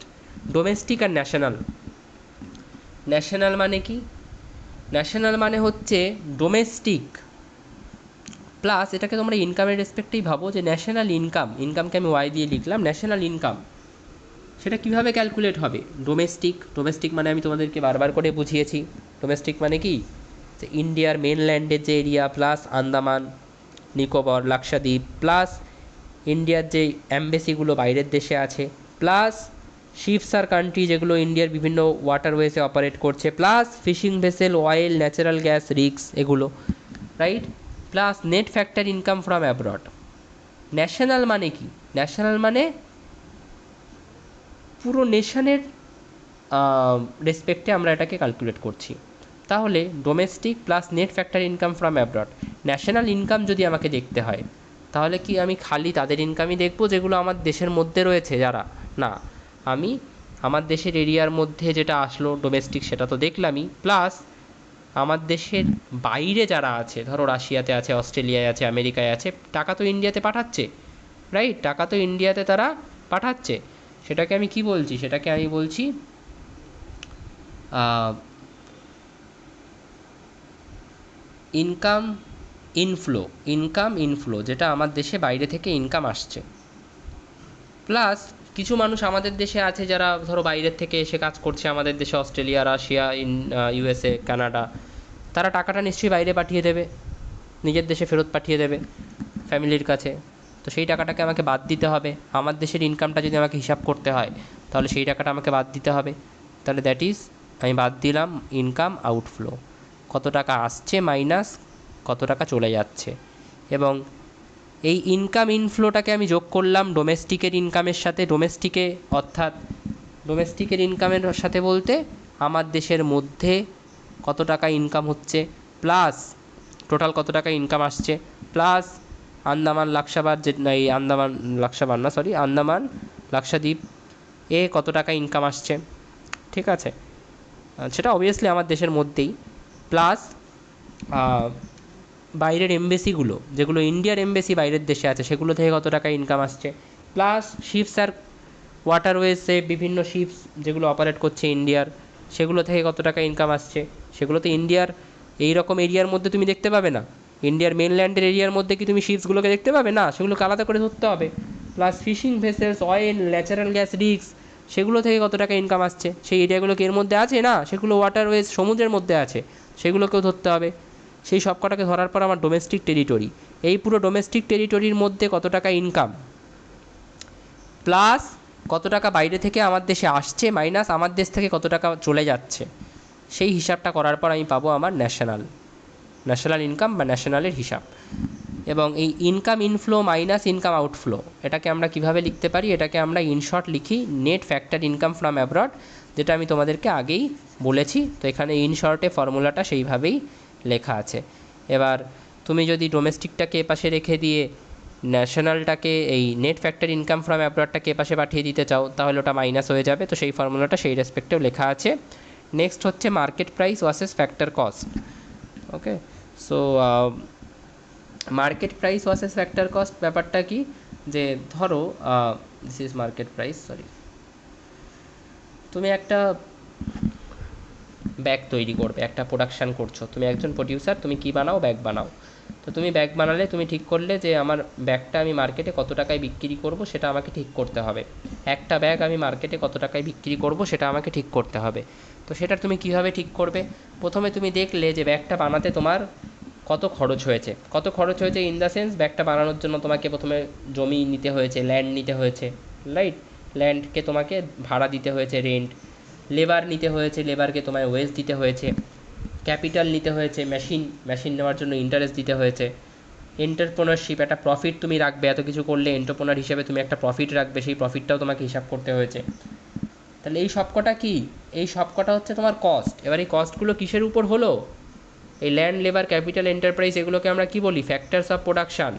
ডোমেস্টিক আর ন্যাশনাল। ন্যাশনাল মানে কি? ন্যাশনাল মানে হচ্ছে ডোমেস্টিক প্লাস, এটাকে তোমরা ইনকামের রেসপেক্টেই ভাবো যে ন্যাশনাল ইনকাম, ইনকামকে আমি ওয়াই দিয়ে লিখলাম, ন্যাশনাল ইনকাম সেটা কীভাবে ক্যালকুলেট হবে? ডোমেস্টিক, ডোমেস্টিক মানে আমি তোমাদেরকে বারবার করে বুঝিয়েছি, ডোমেস্টিক মানে কি? যে ইন্ডিয়ার মেনল্যান্ডের যে area plus Andaman Nicobar Lakshadweep plus ইন্ডিয়ার যে অ্যাম্বাসিগুলো বাইরের দেশে আছে, প্লাস শিপস আর কান্ট্রি যেগুলো ইন্ডিয়ার বিভিন্ন ওয়াটারওয়েসে অপারেট করছে, plus fishing vessel, oil, natural gas, rigs, এগুলো। Right? Plus net factor income from abroad. National মানে কি? ন্যাশনাল মানে পুরো নেশনের রেসপেক্টে আমরা এটাকে ক্যালকুলেট করছি। তাহলে domestic plus net factor income from abroad. National income যদি আমাকে দেখতে হয়, তাহলে কি আমি খালি তাদের ইনকামই দেখব যেগুলো আমার দেশের মধ্যে রয়েছে যারা? না, আমি আমার দেশের এরিয়ার মধ্যে যেটা আসলো ডোমেস্টিক সেটা তো দেখলামই, প্লাস আমার দেশের বাইরে যারা আছে, ধরো রাশিয়াতে আছে, অস্ট্রেলিয়ায় আছে, আমেরিকায় আছে, টাকা তো ইন্ডিয়াতে পাঠাচ্ছে। রাইট? টাকা তো ইন্ডিয়াতে তারা পাঠাচ্ছে। সেটাকে আমি কি বলছি? সেটাকে আমি বলছি ইনকাম ইনফ্লো, ইনকাম ইনফ্লো, যেটা আমার দেশে বাইরে থেকে ইনকাম আসছে। প্লাস কিছু মানুষ আমাদের দেশে আছে যারা ধরো বাইরের থেকে এসে কাজ করছে আমাদের দেশে, অস্ট্রেলিয়া, রাশিয়া, ইউএসএ, কানাডা, তারা টাকাটা নিশ্চয়ই বাইরে পাঠিয়ে দেবে, নিজের দেশে ফেরত পাঠিয়ে দেবে ফ্যামিলির কাছে। তো সেই টাকাটাকে আমাকে বাদ দিতে হবে। আমার দেশের ইনকামটা যদি আমাকে হিসাব করতে হয়, তাহলে সেই টাকাটা আমাকে বাদ দিতে হবে। তাহলে দ্যাট ইজ, আমি বাদ দিলাম ইনকাম আউটফ্লো, কত টাকা আসছে মাইনাস কত টাকা চলে যাচ্ছে। এবং এই ইনকাম ইনফ্লোটাকে আমি যোগ করলাম ডোমেস্টিকের ইনকামের সাথে। অর্থাৎ ডোমেস্টিকের ইনকামের সাথে বলতে আমার দেশের মধ্যে কত টাকা ইনকাম হচ্ছে, প্লাস টোটাল কত টাকা ইনকাম আসছে, প্লাস আন্দামান লাক্ষাবার এই আন্দামান লাক্ষাদ্বীপ কত টাকা ইনকাম আসছে, ঠিক আছে, সেটা অবভিয়াসলি আমার দেশের মধ্যেই, প্লাস বাইরের এমবেসিগুলো, যেগুলো ইন্ডিয়ার এমবেসি বাইরের দেশে আছে, সেগুলো থেকে কত টাকা ইনকাম আসছে, প্লাস শিপস আর ওয়াটারওয়েজে বিভিন্ন শিপস যেগুলো অপারেট করছে ইন্ডিয়ার, সেগুলো থেকে কত টাকা ইনকাম আসছে। সেগুলো তো ইন্ডিয়ার এই রকম এরিয়ার মধ্যে তুমি দেখতে পাবে না। ইন্ডিয়ার মেনল্যান্ডের এরিয়ার মধ্যে কি তুমি শিপসগুলোকে দেখতে পাবে না, সেগুলোকে আলাদা করে ধরতে হবে। Plus fishing vessels, oil, natural gas rigs, সেগুলো থেকে কত টাকা ইনকাম আসছে, সেই এরিয়াগুলো কি এর মধ্যে আছে না, সেগুলো ওয়াটারওয়েজ সমুদ্রের মধ্যে আছে, সেগুলোকেও ধরতে হবে। সেই সব কটাকে ধরার পর আমার ডোমেস্টিক টেরিটরি, এই পুরো ডোমেস্টিক টেরিটরির মধ্যে কত টাকা ইনকাম, প্লাস কত টাকা বাইরে থেকে আমার দেশে আসছে, মাইনাস আমার দেশ থেকে কত টাকা চলে যাচ্ছে, সেই হিসাবটা করার পর আমি পাবো আমার ন্যাশনাল ইনকাম বা ন্যাশনালের হিসাব। এবং এই income inflow minus income outflow, এটাকে আমরা কিভাবে লিখতে পারি, এটাকে আমরা ইনশর্ট লিখি net factor income from abroad, যেটা আমি তোমাদেরকে আগেই বলেছি। তো এখানে ইনশর্টে ফর্মুলাটা সেইভাবেই লেখা আছে। এবার তুমি যদি ডোমেস্টিকটাকে এপাশে রেখে দিয়ে ন্যাশনালটাকে, এই নেট ফ্যাক্টর ইনকাম ফ্রম অ্যাব্রডটাকে এপাশে পাঠিয়ে দিতে চাও, তাহলে ওটা মাইনাস হয়ে যাবে। তো সেই ফর্মুলাটা সেই রেসপেক্টেও লেখা আছে। নেক্সট হচ্ছে market price versus factor cost. Okay, so market price versus factor cost ব্যাপারটা কি, যে ধরো দিস ইজ মার্কেট প্রাইস, তুমি একটা ব্যাগ তৈরি করবে, একটা প্রোডাকশান করছো, তুমি একজন প্রডিউসার, তুমি কি বানাও, ব্যাগ বানাও। তো তুমি ব্যাগ বানালে তুমি ঠিক করলে যে আমার ব্যাগটা আমি মার্কেটে কত টাকায় বিক্রি করব, সেটা আমাকে ঠিক করতে হবে। একটা ব্যাগ আমি মার্কেটে কত টাকায় বিক্রি করব, সেটা আমাকে ঠিক করতে হবে। তো সেটা তুমি কীভাবে ঠিক করবে, প্রথমে তুমি দেখলে যে ব্যাগটা বানাতে তোমার কত খরচ হয়েছে। ইন দ্য সেন্স, ব্যাগটা বানানোর জন্য তোমাকে প্রথমে জমি নিতে হয়েছে, ল্যান্ড নিতে হয়েছে, রাইট, ল্যান্ডকে তোমাকে ভাড়া দিতে হয়েছে, রেন্ট, লেবার নিতে হয়েছে, লেবারকে তোমায় ওয়েজ দিতে হয়েছে, ক্যাপিটাল নিতে হয়েছে, মেশিন নেওয়ার জন্য ইন্টারেস্ট দিতে হয়েছে, এন্টারপ্রেনারশিপ, একটা প্রফিট তুমি রাখবে, এত কিছু করলে এন্টারপ্রেনার হিসেবে তুমি একটা প্রফিট রাখবে, সেই প্রফিটটাও তোমাকে হিসাব করতে হয়েছে। তাহলে এই সবকটা কি, এই সবকটা হচ্ছে তোমার কস্ট। এবার এই কস্টগুলো কিসের উপর হলো, এই ল্যান্ড, লেবার, ক্যাপিটাল, এন্টারপ্রাইজ, এগুলোকে আমরা কি বলি, ফ্যাক্টরস অফ প্রোডাকশান,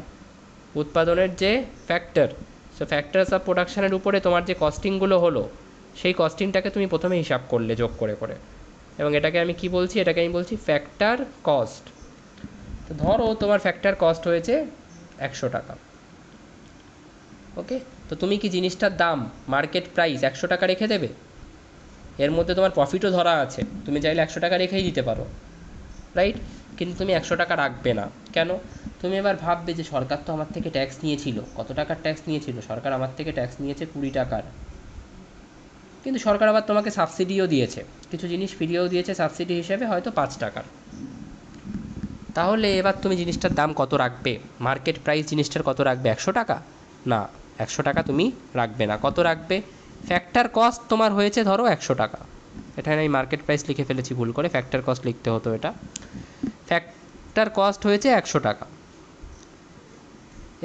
উৎপাদনের যে ফ্যাক্টর। সো ফ্যাক্টরস অফ প্রোডাকশানের উপরে তোমার যে কস্টিংগুলো হলো, সেই কস্টিংটাকে তুমি প্রথমে হিসাব করলে যোগ করে করে, এবং এটাকে আমি কি বলছি, এটাকে আমি বলছি ফ্যাক্টর কস্ট। তো ধরো তোমার ফ্যাক্টর কস্ট হয়েছে 100 টাকা। ওকে, তো তুমি কি জিনিসটার দাম মার্কেট প্রাইস 100 টাকা রেখে দেবে? এর মধ্যে তোমার প্রফিটও ধরা আছে, তুমি চাইলে 100 টাকা রেখেই দিতে পারো, রাইট, কিন্তু তুমি 100 টাকা রাখবে না। কেন? তুমি এবার ভাববে যে সরকার তো আমার থেকে ট্যাক্স নিয়েছিল, কত টাকার ট্যাক্স নিয়েছিল, সরকার আমার থেকে ট্যাক্স নিয়েছে 20 টাকার, কিন্তু সরকার আবার তোমাকে সাবসিডিও দিয়েছে, কিছু জিনিস ফ্রিও দিয়েছে সাবসিডি হিসেবে, হয়তো 5 টাকার। তাহলে এবার তুমি জিনিসটার দাম কত রাখবে, মার্কেট প্রাইস জিনিসটার কত রাখবে, 100 টাকা? না, 100 টাকা তুমি রাখবে না। কত রাখবে? ফ্যাক্টর কস্ট তোমার হয়েছে ধরো 100 টাকা, এখানে আমি মার্কেট প্রাইস লিখে ফেলেছি ভুল করে, ফ্যাক্টর কস্ট লিখতে হতো, এটা ফ্যাক্টর কস্ট হয়েছে 100 টাকা।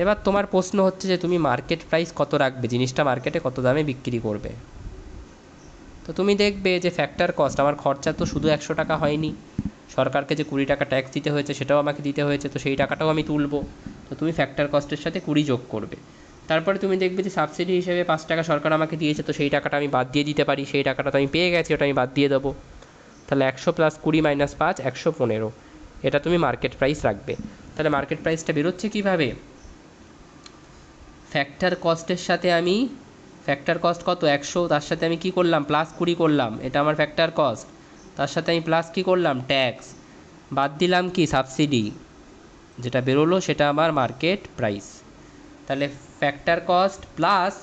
এবার তোমার প্রশ্ন হচ্ছে যে তুমি মার্কেট প্রাইস কত রাখবে, জিনিসটা মার্কেটে কত দামে বিক্রি করবে। তো তুমি দেখবে যে ফ্যাক্টর কস্ট, আমার খরচা তো শুধু 100 টাকা হয়নি, সরকারকে যে 20 টাকা ট্যাক্স দিতে হয়েছে সেটাও আমাকে দিতে হয়েছে, তো সেই টাকাটাও আমি তুলবো। তো তুমি ফ্যাক্টর কস্টের সাথে 20 যোগ করবে। তারপরে তুমি দেখবে যে সাবসিডি হিসেবে 5 টাকা সরকার আমাকে দিয়েছে, তো সেই টাকাটা আমি বাদ দিয়ে দিতে পারি, সেই টাকাটা তো আমি পেয়ে গেছি, ওটা আমি বাদ দিয়ে দেবো। তাহলে 100 + 20 - 5, 115, এটা তুমি মার্কেট প্রাইস রাখবে। তাহলে মার্কেট প্রাইসটা বেরোচ্ছে কীভাবে, ফ্যাক্টর কস্টের সাথে আমি, ফ্যাক্টর কস্ট কত 100, তার সাথে আমি কি করলাম, +20 করলাম, এটা আমার ফ্যাক্টর কস্ট, তার সাথে আমি প্লাস কি করলাম, ট্যাক্স, বাদ দিলাম কি, সাবসিডি, যেটা বেরোলো সেটা আমার মার্কেট প্রাইস। তাহলে factor cost plus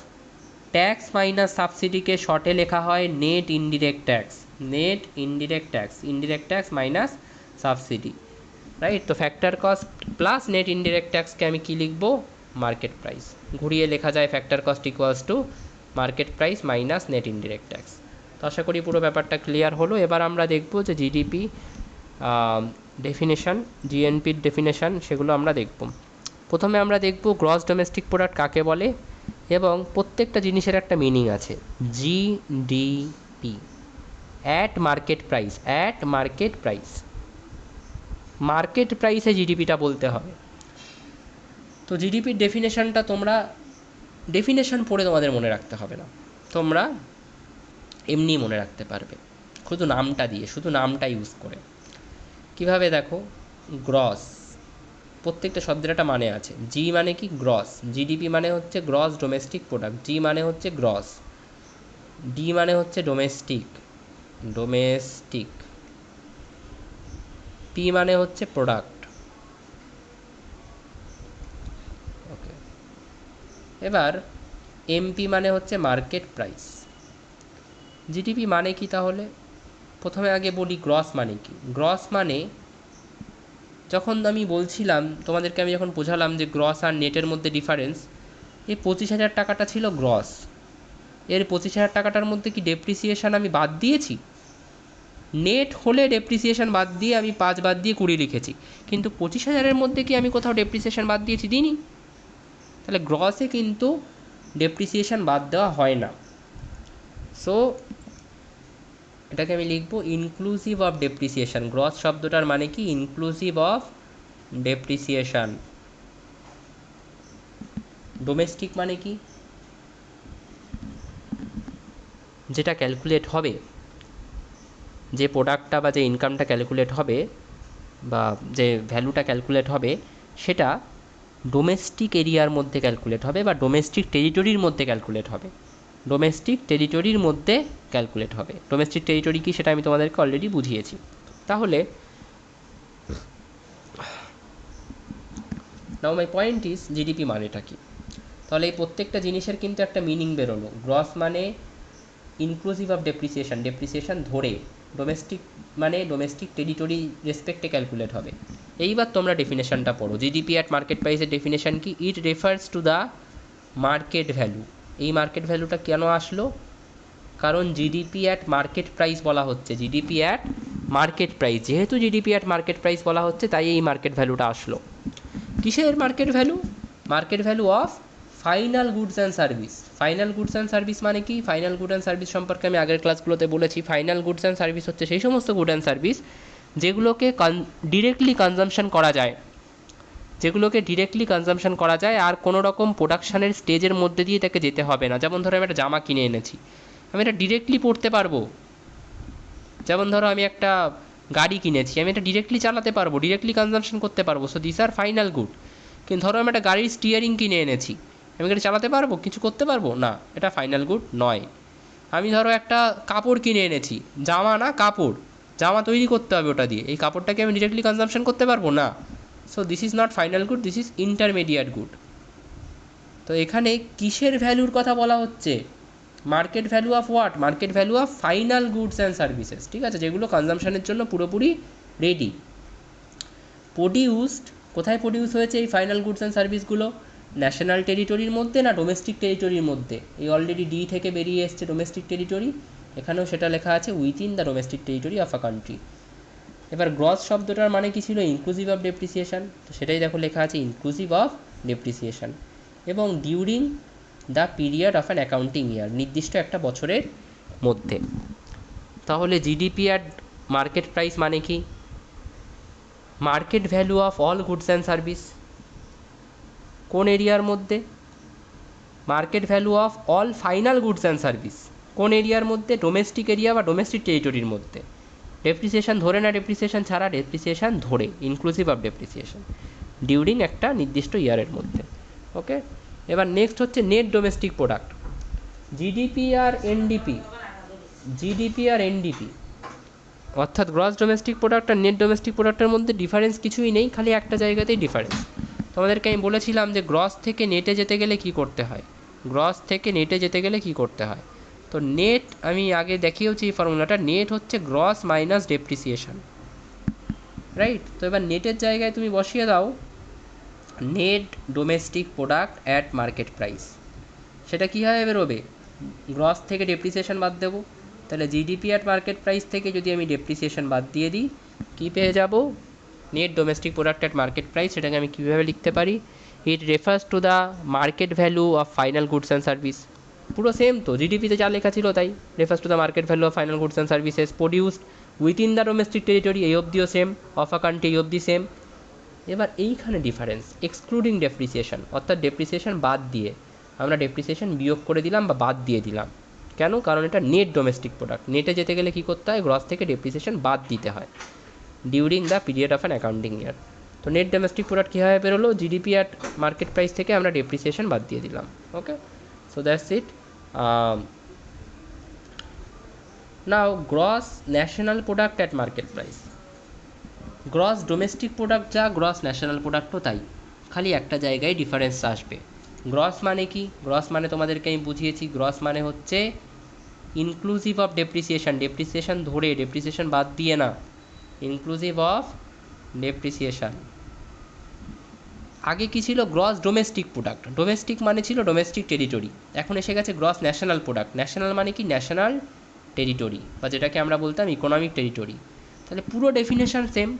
tax minus সাবসিডিকে শর্টে লেখা হয় net indirect tax, indirect tax minus subsidy, right. তো factor cost plus net indirect ট্যাক্সকে আমি কী লিখবো, মার্কেট প্রাইস। ঘুরিয়ে লেখা যায় factor cost equals to market price minus net indirect tax. তো আশা করি পুরো ব্যাপারটা ক্লিয়ার হলো। এবার আমরা দেখব যে জিডিপি ডেফিনেশান, জিএনপির ডেফিনেশান সেগুলো আমরা দেখব। প্রথমে আমরা দেখব গ্রস ডোমেস্টিক প্রোডাক্ট কাকে বলে এবং প্রত্যেকটা জিনিসের একটা মিনিং আছে। GDP, at market price, at market price, market প্রাইসে জিডিপিটা বলতে হবে। তো জিডিপির ডেফিনেশানটা তোমরা ডেফিনেশান পড়ে তোমাদের মনে রাখতে হবে না, তোমরা এমনি মনে রাখতে পারবে শুধু নামটা দিয়ে, শুধু নামটা ইউজ করে। কিভাবে দেখো, গ্রস, প্রত্যেকটা শব্দের একটা মানে আছে। জি মানে কি? গ্রস। জিডিপি মানে হচ্ছে গ্রস ডোমেস্টিক প্রোডাক্ট, জি মানে হচ্ছে গ্রস, ডি মানে হচ্ছে ডোমেস্টিক, ডোমেস্টিক, পি মানে হচ্ছে প্রোডাক্ট। ওকে, এবার এমপি মানে হচ্ছে মার্কেট প্রাইস। জিডিপি মানে কি তাহলে? প্রথমে আগে বলি গ্রস মানে কি। গ্রস মানে, যখন আমি বলছিলাম তোমাদেরকে, আমি যখন বোঝালাম যে গ্রস আর নেটের মধ্যে ডিফারেন্স, এই 25,000 টাকাটা ছিল গ্রস। এর 25,000 টাকাটার মধ্যে কি ডেপ্রিসিয়েশান আমি বাদ দিয়েছি? নেট হলে ডেপ্রিসিয়েশান বাদ দিয়ে আমি 5 বাদ দিয়ে 20 লিখেছি, কিন্তু 25,000-এর মধ্যে কি আমি কোথাও ডেপ্রিসিয়েশান বাদ দিয়েছি? দিইনি। তাহলে গ্রসে কিন্তু ডেপ্রিসিয়েশান বাদ দেওয়া হয় না। সো এটাকে আমি লিখব ইনক্লুসিভ অফ ডেপ্রিসিয়েশান। গ্রস শব্দটার মানে কি? Inclusive of depreciation. ডোমেস্টিক মানে কি? যেটা ক্যালকুলেট হবে, যে প্রোডাক্টটা বা যে ইনকামটা ক্যালকুলেট হবে বা যে ভ্যালুটা ক্যালকুলেট হবে, সেটা ডোমেস্টিক এরিয়ার মধ্যে ক্যালকুলেট হবে বা ডোমেস্টিক টেরিটরির মধ্যে ক্যালকুলেট হবে। ডোমেস্টিক টেরিটরির মধ্যে ক্যালকুলেট হবে। ডোমেস্টিক টেরিটরি কি সেটা আমি তোমাদেরকে অলরেডি বুঝিয়েছি। তাহলে নাও মাই পয়েন্ট ইজ, জিডিপি মানেটা কি? তাহলে এই প্রত্যেকটা জিনিসের কিন্তু একটা মিনিং বেরোলো। গ্রস মানে ইনক্লুসিভ অফ ডেপ্রিসিয়েশান, ডেপ্রিসিয়েশান ধরে। ডোমেস্টিক মানে ডোমেস্টিক টেরিটরি রেসপেক্টে ক্যালকুলেট হবে। এইবার তোমরা ডেফিনেশানটা পড়ো। জিডিপি অ্যাট মার্কেট প্রাইসের ডেফিনেশান কি? ইট refers to the market value. এই মার্কেট ভ্যালুটা কেন আসলো? কারণ জিডিপি অ্যাট মার্কেট প্রাইস বলা হচ্ছে, জিডিপি অ্যাট মার্কেট প্রাইস, যেহেতু জিডিপি অ্যাট মার্কেট প্রাইস বলা হচ্ছে তাই এই মার্কেট ভ্যালুটা আসলো। কিসের market value? Market value of final goods and service. Final goods and service মানে কি? ফাইনাল গুড অ্যান্ড সার্ভিস সম্পর্কে আমি আগের ক্লাসগুলোতে বলেছি। ফাইনাল গুডস অ্যান্ড সার্ভিস হচ্ছে সেই সমস্ত গুড অ্যান্ড সার্ভিস যেগুলোকে ডিরেক্টলি কনজামশন করা যায়, যেগুলোকে ডিরেক্টলি কনজামশন করা যায় আর কোনো রকম প্রোডাকশানের স্টেজের মধ্যে দিয়ে তাকে যেতে হবে না। যেমন ধরো আমি একটা জামা কিনে এনেছি, আমি এটা ডিরেক্টলি পরতে পারবো। যেমন ধরো আমি একটা গাড়ি কিনেছি, আমি এটা ডিরেক্টলি চালাতে পারবো, ডিরেক্টলি কনজামশন করতে পারবো। So this are final good. কিন্তু ধরো আমি একটা গাড়ির স্টিয়ারিং কিনে এনেছি, আমি এটা চালাতে পারবো, কিছু করতে পারবো না, এটা ফাইনাল গুড নয়। আমি ধরো একটা কাপড় কিনে এনেছি, জামা না কাপড়, জামা তৈরি করতে হবে ওটা দিয়ে, এই কাপড়টাকে আমি ডিরেক্টলি কনজামশন করতে পারবো না। So this is not final good, this is intermediate good. তো এখানে কিসের ভ্যালুর কথা বলা হচ্ছে? Market value of what? Market value of final goods and services. ঠিক আছে, যেগুলো কনজামশনের জন্য পুরোপুরি রেডি। প্রডিউসড, কোথায় প্রডিউস হয়েছে এই ফাইনাল গুডস অ্যান্ড সার্ভিসগুলো? ন্যাশনাল টেরিটরির মধ্যে না ডোমেস্টিক টেরিটরির মধ্যে? এই অলরেডি ডি থেকে বেরিয়ে এসছে ডোমেস্টিক টেরিটরি, এখানেও সেটা লেখা আছে within the domestic territory of a country. এবার গ্রস শব্দটার মানে কি ছিল? ইনক্লুসিভ অফ ডেপ্রিসিয়েশান, তো সেটাই দেখো লেখা আছে ইনক্লুসিভ অফ ডেপ্রিসিয়েশান। এবং during the period of an accounting year, নির্দিষ্ট একটা বছরের মধ্যে। তাহলে জিডিপি অ্যাট মার্কেট প্রাইস মানে কি? Market value of all goods and service. কোন এরিয়ার মধ্যে? Market value of all final goods and service. কোন এরিয়ার মধ্যে? ডোমেস্টিক এরিয়া বা ডোমেস্টিক টেরিটরির মধ্যে। ডেপ্রিসিয়েশান ধরে না ডেপ্রিসিয়েশান ছাড়া? ডেপ্রিসিয়েশান ধরে, ইনক্লুসিভ অফ ডেপ্রিসিয়েশান, ডিউরিং একটা নির্দিষ্ট ইয়ারের মধ্যে। ওকে, এবার নেক্সট হচ্ছে নেট ডোমেস্টিক প্রোডাক্ট। জিডিপি আর এনডিপি, জিডিপি আর এনডিপি অর্থাৎ গ্রস ডোমেস্টিক প্রোডাক্ট আর নেট ডোমেস্টিক প্রোডাক্টের মধ্যে ডিফারেন্স কিছুই নেই, খালি একটা জায়গাতেই ডিফারেন্স। তোমাদেরকে আমি বলেছিলাম যে গ্রস থেকে নেটে যেতে গেলে কি করতে হয়, গ্রস থেকে নেটে যেতে গেলে কি করতে হয়। তো নেট আমি আগে দেখিয়েছি এই ফর্মুলাটা, নেট হচ্ছে গ্রস মাইনাস ডেপ্রিসিয়েশান, রাইট? তো এবার নেটের জায়গায় তুমি বসিয়ে দাও net domestic product at market price. সেটা কীভাবে বেরোবে? গ্রস থেকে ডেপ্রিসিয়েশান বাদ দেবো, তাহলে জিডিপি অ্যাট মার্কেট প্রাইস থেকে যদি আমি ডেপ্রিসিয়েশান বাদ দিয়ে দিই, কী পেয়ে যাব? Net domestic product at market price, সেটাকে আমি কীভাবে লিখতে পারি? ইট refers to the market value of final goods and service. পুরো সেম তো, জিডিপিতে যা লেখা ছিল তাই। Refers to the market value of final goods and services produced within the domestic territory, এই অবধিও সেম। অফ আ কান্ট্রি, এই অবধি সেম। এবার এইখানে ডিফারেন্স, এক্সক্লুডিং ডেপ্রিসিয়েশন, অর্থাৎ ডেপ্রিসিয়েশন বাদ দিয়ে। আমরা ডেপ্রিসিয়েশন বিয়োগ করে দিলাম বা বাদ দিয়ে দিলাম। কেন? কারণ এটা নেট ডোমেস্টিক প্রোডাক্ট। নেটে যেতে গেলে কী করতে হয়? গ্রস থেকে ডেপ্রিসিয়েশন বাদ দিতে হয় during the period of an accounting year. তো নেট ডোমেস্টিক প্রোডাক্ট কীভাবে বেরোলো? জিডিপি অ্যাট মার্কেট প্রাইস থেকে আমরা ডেপ্রিসিয়েশন বাদ দিয়ে দিলাম। Okay, so that's it. Now gross national product at market price. Gross domestic product যা, গ্রস ন্যাশনাল প্রোডাক্টও তাই, খালি একটা জায়গায় ডিফারেন্স আসবে। গ্রস মানে কি? গ্রস মানে তোমাদেরকে আমি বুঝিয়েছি, গ্রস মানে হচ্ছে ইনক্লুসিভ অফ ডেপ্রিসিয়েশন, ডেপ্রিসিয়েশন ধরে, ডেপ্রিসিয়েশন বাদ দিয়ে না, ইনক্লুসিভ অফ ডেপ্রিসিয়েশন। আগে কি ছিল? Gross domestic product. ডোমেস্টিক মানে ছিল ডোমেস্টিক টেরিটরি, এখন এসে গেছে গ্রস ন্যাশনাল প্রোডাক্ট। ন্যাশনাল মানে কি? ন্যাশনাল টেরিটরি, বা যেটাকে আমরা বলতাম ইকোনমিক টেরিটরি। তাহলে পুরো definition same.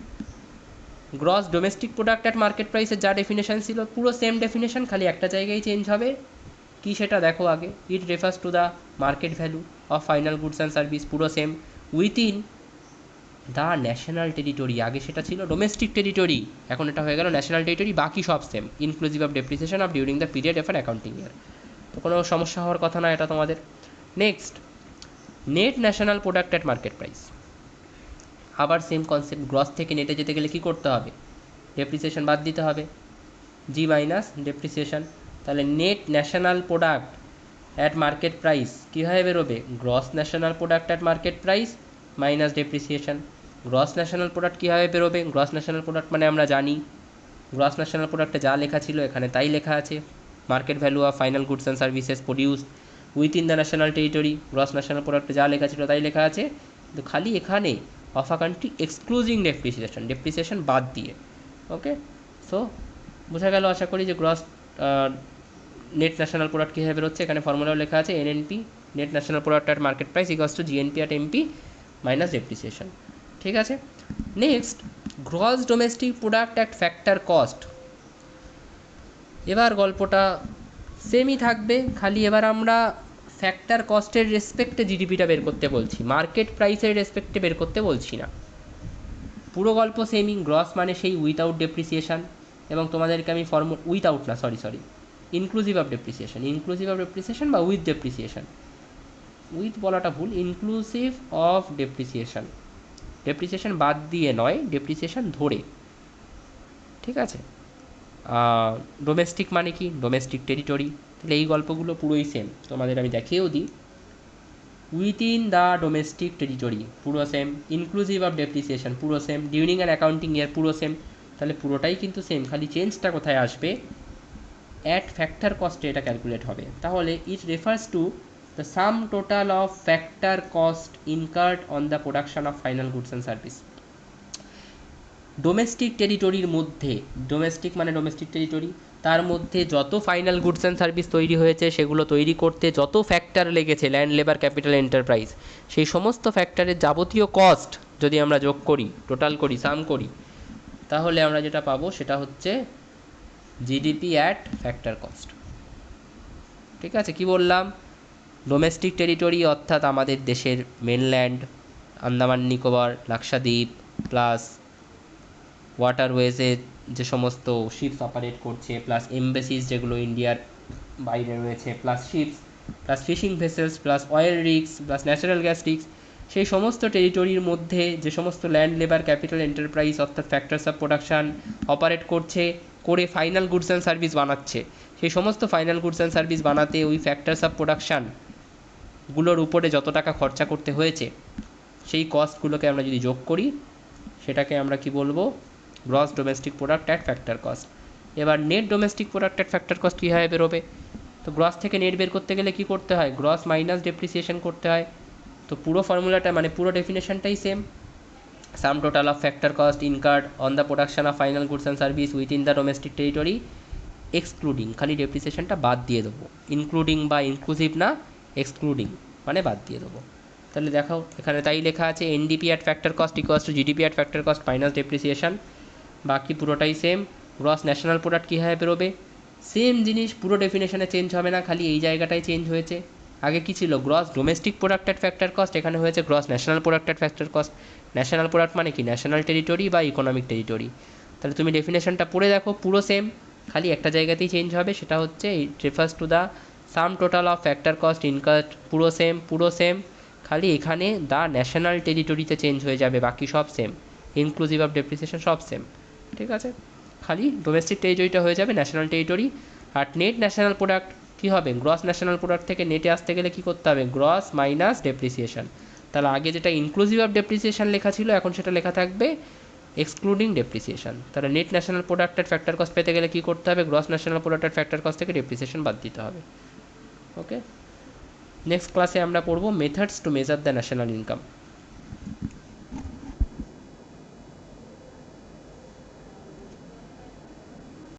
Gross domestic product at market প্রাইসের যা ডেফিনেশন ছিল পুরো সেম ডেফিনেশন, খালি একটা জায়গায় চেঞ্জ হবে। কি সেটা দেখো আগে। It refers to the market value of final goods and service, পুরো same, within the national territory. আগে সেটা ছিল ডোমেস্টিক টেরিটরি, এখন এটা হয়ে গেল ন্যাশনাল টেরিটরি, বাকি সব same, inclusive of depreciation of during the period of an accounting year. তো কোনো সমস্যা হওয়ার কথা না এটা তোমাদের। Next, net national product at market price. আবার সেম কনসেপ্ট, গ্রস থেকে নেটে যেতে গেলে কী করতে হবে? ডেপ্রিসিয়েশন বাদ দিতে হবে, জি মাইনাস ডেপ্রিসিয়েশন। তাহলে net national product at market price কীভাবে বেরোবে? Gross national product at market price minus depreciation. Gross national product কীভাবে বেরোবে? গ্রস ন্যাশনাল প্রোডাক্ট মানে আমরা জানি, গ্রস ন্যাশনাল প্রোডাক্টে যা লেখা ছিল এখানে তাই লেখা আছে, market value of final goods and services produced within the national territory. Gross national প্রোডাক্টে যা লেখা ছিল তাই লেখা আছে, কিন্তু খালি এখানে of a country excluding depreciation, depreciation বাদ দিয়ে। ওকে, সো বোঝা গেল আশা করি যে গ্রস নেট ন্যাশনাল প্রোডাক্ট কীভাবে বেরোচ্ছে। এখানে ফর্মুলাও লেখা আছে, NNP net national product at market price equals to GNP at MP minus depreciation. ঠিক আছে, next, gross domestic product at factor cost. এবার গল্পটা সেমই থাকবে, খালি এবার আমরা ফ্যাক্টর কস্টের রেসপেক্টে জিডিপিটা বের করতে বলছি, মার্কেট প্রাইসের রেসপেক্টে বের করতে বলছি না। পুরো গল্প সেমই, গ্রস মানে সেই উইথাউট ডেপ্রিসিয়েশন, এবং তোমাদেরকে আমি উইথাউট না, sorry inclusive of depreciation, inclusive of depreciation বা উইথ ডেপ্রিসিয়েশন, উইথ বলাটা ভুল, ইনক্লুসিভ অফ ডেপ্রিসিয়েশন, ডেপ্রিসিয়েশন বাদ দিয়ে নয়, ডেপ্রিসিয়েশন ধরে। ঠিক আছে, ডোমেস্টিক মানে কি? Domestic territory. তাহলে এই গল্পগুলো পুরোই সেম, তোমাদের আমি দেখিয়েও দিই। উইথিন দ্য ডোমেস্টিক টেরিটরি পুরো সেম, ইনক্লুসিভ অফ ডেপ্রিসিয়েশন পুরো সেম, ডিউরিং অ্যান অ্যাকাউন্টিং ইয়ার পুরো সেম। তাহলে পুরোটাই কিন্তু সেম, খালি চেঞ্জটা কোথায় আসবে? অ্যাট ফ্যাক্টর কস্টে এটা ক্যালকুলেট হবে। তাহলে it refers to the sum total of factor cost incurred on the production of final goods and service. Domestic টেরিটরির মধ্যে, ডোমেস্টিক মানে ডোমেস্টিক টেরিটরি, তার মধ্যে যত ফাইনাল গুডস অ্যান্ড সার্ভিস তৈরি হয়েছে সেগুলো তৈরি করতে যত ফ্যাক্টর লেগেছে, ল্যান্ড, লেবার, ক্যাপিটাল, এন্টারপ্রাইজ, সেই সমস্ত ফ্যাক্টরের যাবতীয় কস্ট যদি আমরা যোগ করি, টোটাল করি, সাম করি, তাহলে আমরা যেটা পাবো সেটা হচ্ছে জিডিপি অ্যাট ফ্যাক্টর কস্ট। ঠিক আছে, কি বললাম? ডোমেস্টিক টেরিটরি অর্থাৎ আমাদের দেশের মেনল্যান্ড, আন্দামান নিকোবর, লাক্ষাদ্বীপ, প্লাস ওয়াটারওয়েজে যে সমস্ত শিপস অপারেট করছে, প্লাস এমবেসিস যেগুলো ইন্ডিয়ার বাইরে রয়েছে, plus ships, plus fishing vessels, plus oil rigs, plus natural gas rigs, সেই সমস্ত টেরিটরির মধ্যে যে সমস্ত ল্যান্ড, লেবার, ক্যাপিটাল, এন্টারপ্রাইজ অর্থাৎ ফ্যাক্টরস অফ প্রোডাকশান অপারেট করছে, করে ফাইনাল গুডস অ্যান্ড সার্ভিস বানাচ্ছে, সেই সমস্ত ফাইনাল গুডস অ্যান্ড সার্ভিস বানাতে ওই ফ্যাক্টরস অফ প্রোডাকশানগুলোর উপরে যত টাকা খরচা করতে হয়েছে সেই কস্টগুলোকে আমরা যদি যোগ করি সেটাকে আমরা কি বলবো? Gross domestic product at factor cost. এবার net domestic product at factor cost কীভাবে বেরোবে? তো গ্রস থেকে নেট বের করতে গেলে কী করতে হয়? গ্রস মাইনাস ডেপ্রিসিয়েশন করতে হয়। তো পুরো ফর্মুলাটা মানে পুরো ডেফিনেশনটাই same, sum total of factor cost incurred on the production of final goods and service within the domestic territory excluding, খালি ডেপ্রিসিয়েশনটা বাদ দিয়ে দেবো, ইনক্লুডিং বা ইনক্লুসিভ না, এক্সক্লুডিং মানে বাদ দিয়ে দেবো। তাহলে দেখো এখানে তাই লেখা আছে, NDP at factor cost equals two GDP at factor cost minus depreciation. বাকি পুরোটাই সেম। গ্রস ন্যাশনাল প্রোডাক্ট কীভাবে বেরোবে, সেম জিনিস, পুরো ডেফিনেশনে চেঞ্জ হবে না, খালি এই জায়গাটাই চেঞ্জ হয়েছে। আগে কি ছিল, gross domestic product at factor cost, এখানে হয়েছে gross national product at factor cost. National product মানে কি, ন্যাশনাল টেরিটরি বা ইকোনমিক টেরিটরি। তাহলে তুমি ডেফিনেশনটা পড়ে দেখো, পুরো সেম, খালি একটা জায়গাতেই চেঞ্জ হবে, সেটা হচ্ছে ইট refers to the sum total of factor cost incurred. পুরো সেম, পুরো সেম, খালি এখানে দ্য ন্যাশনাল টেরিটরিতে চেঞ্জ হয়ে যাবে, বাকি সব সেম, ইনক্লুসিভ অফ ডেপ্রিসিয়েশন সব সেম। ঠিক আছে, খালি ডোমেস্টিক টেরিটরিটা হয়ে যাবে ন্যাশনাল টেরিটরি। আর নেট ন্যাশনাল প্রোডাক্ট কী হবে, গ্রস ন্যাশনাল প্রোডাক্ট থেকে নেটে আসতে গেলে কী করতে হবে, গ্রস মাইনাস ডেপ্রিসিয়েশন। তাহলে আগে যেটা ইনক্লুসিভ অফ ডেপ্রিসিয়েশন লেখা ছিল, এখন সেটা লেখা থাকবে এক্সক্লুডিং ডেপ্রিসিয়েশন। তাহলে নেট ন্যাশনাল প্রোডাক্টের ফ্যাক্টর কস্ট পেতে গেলে কী করতে হবে, গ্রস ন্যাশনাল প্রোডাক্টের ফ্যাক্টর কস্ট থেকে ডেপ্রিসিয়েশন বাদ দিতে হবে। ওকে, নেক্সট ক্লাসে আমরা পড়বো methods to measure the national income.